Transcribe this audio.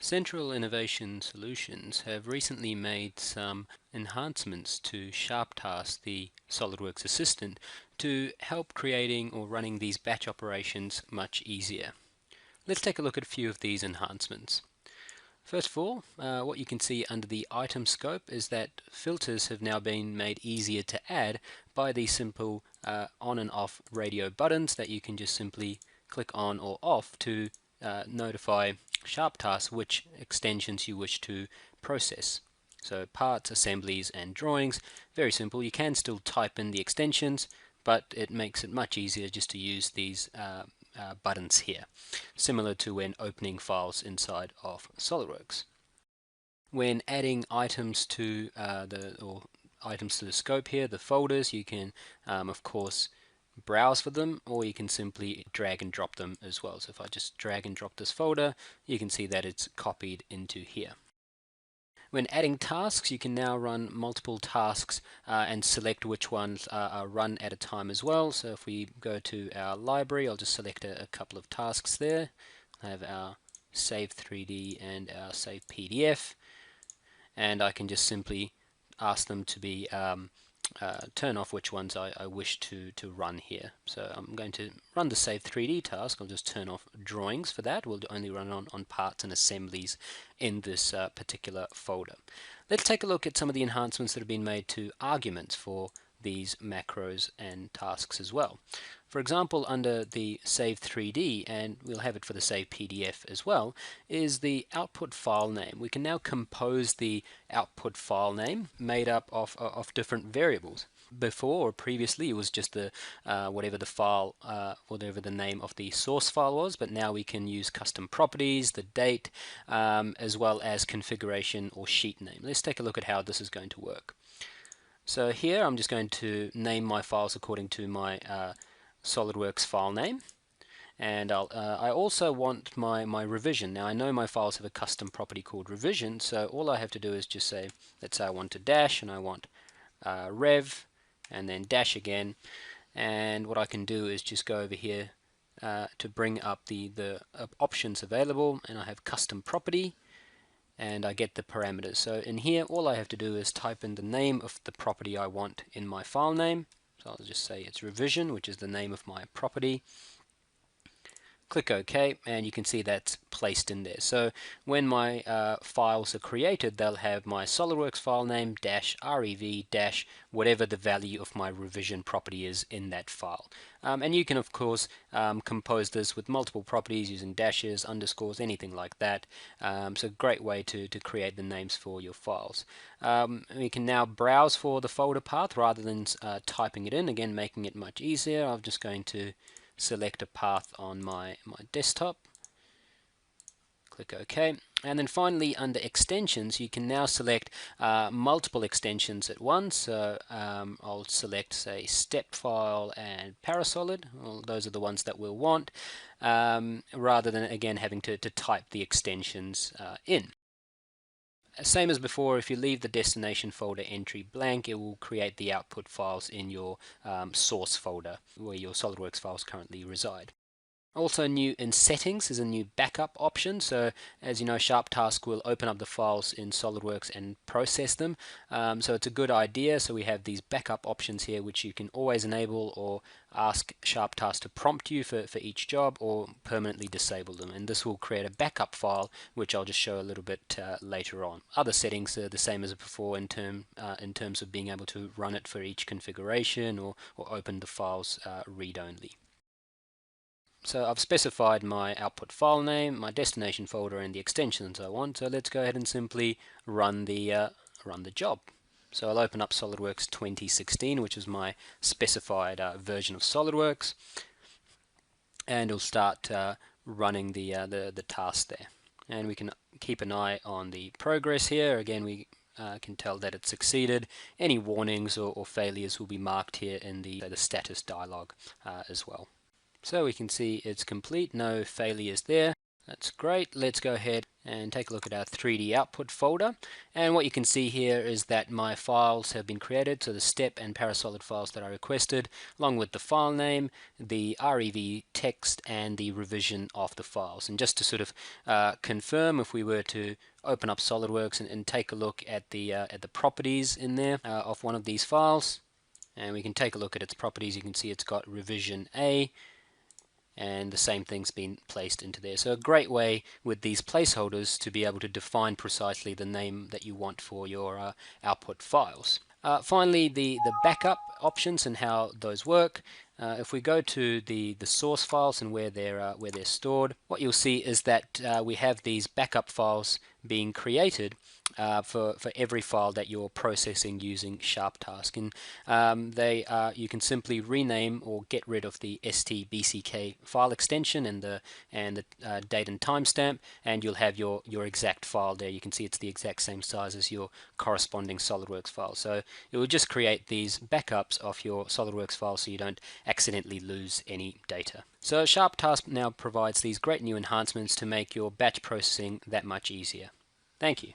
Central Innovation Solutions have recently made some enhancements to SharpTask, the SOLIDWORKS assistant, to help creating or running these batch operations much easier. Let's take a look at a few of these enhancements. First of all, what you can see under the item scope is that filters have now been made easier to add by these simple on and off radio buttons that you can just simply click on or off to notify SharpTask which extensions you wish to process. So parts, assemblies, and drawings, very simple. You can still type in the extensions, but it makes it much easier just to use these buttons here, similar to when opening files inside of SOLIDWORKS. When adding items to the scope here, the folders, you can of course browse for them, or you can simply drag and drop them as well. So if I just drag and drop this folder, you can see that it's copied into here. When adding tasks, you can now run multiple tasks and select which ones are run at a time as well. So if we go to our library, I'll just select a couple of tasks there. I have our Save 3D and our Save PDF, and I can just simply ask them to be turn off which ones I wish to run here. So I'm going to run the Save 3D task. I'll just turn off drawings for that. We'll only run on parts and assemblies in this particular folder. Let's take a look at some of the enhancements that have been made to arguments for these macros and tasks as well. For example, under the Save 3D, and we'll have it for the Save PDF as well, is the output file name. We can now compose the output file name made up of different variables. Before or previously, it was just the whatever the file, whatever the name of the source file was, but now we can use custom properties, the date, as well as configuration or sheet name. Let's take a look at how this is going to work. So here I'm just going to name my files according to my SOLIDWORKS file name, and I also want my revision. Now I know my files have a custom property called revision, so all I have to do is just say, let's say I want to dash and I want rev and then dash again, and what I can do is just go over here to bring up the options available, and I have custom property and I get the parameters. So in here all I have to do is type in the name of the property I want in my file name. So I'll just say it's revision, which is the name of my property. Click OK, and you can see that's placed in there. So when my files are created, they'll have my SOLIDWORKS file name dash rev dash whatever the value of my revision property is in that file. And you can of course compose this with multiple properties using dashes, underscores, anything like that. So great way to create the names for your files. We can now browse for the folder path rather than typing it in, again making it much easier. I'm just going to select a path on my desktop, click OK, and then finally under extensions you can now select multiple extensions at once. So I'll select say step file and parasolid. Well, those are the ones that we'll want, rather than again having to type the extensions in. Same as before, if you leave the destination folder entry blank, it will create the output files in your source folder where your SOLIDWORKS files currently reside. Also new in settings is a new backup option. So as you know, SharpTask will open up the files in SOLIDWORKS and process them. So it's a good idea. So we have these backup options here which you can always enable or ask SharpTask to prompt you for each job, or permanently disable them. And this will create a backup file which I'll just show a little bit later on. Other settings are the same as before in terms of being able to run it for each configuration or open the files read-only. So I've specified my output file name, my destination folder, and the extensions I want. So let's go ahead and simply run the job. So I'll open up SOLIDWORKS 2016, which is my specified version of SOLIDWORKS, and it'll start running the task there. And we can keep an eye on the progress here. Again, we can tell that it succeeded. Any warnings or failures will be marked here in the status dialog as well. So we can see it's complete, no failures there. That's great. Let's go ahead and take a look at our 3D output folder. And what you can see here is that my files have been created, so the step and parasolid files that I requested, along with the file name, the REV text, and the revision of the files. And just to sort of confirm, if we were to open up SolidWorks and take a look at the properties in there of one of these files, and we can take a look at its properties. You can see it's got revision A, and the same thing's been placed into there. So a great way with these placeholders to be able to define precisely the name that you want for your output files. Finally, the backup options and how those work. If we go to the source files and where they're stored, what you'll see is that we have these backup files being created for every file that you're processing using SharpTask, and you can simply rename or get rid of the stbck file extension and the date and timestamp, and you'll have your exact file there. You can see it's the exact same size as your corresponding SolidWorks file. So it will just create these backups of your SolidWorks file so you don't accidentally lose any data. So SharpTask now provides these great new enhancements to make your batch processing that much easier. Thank you.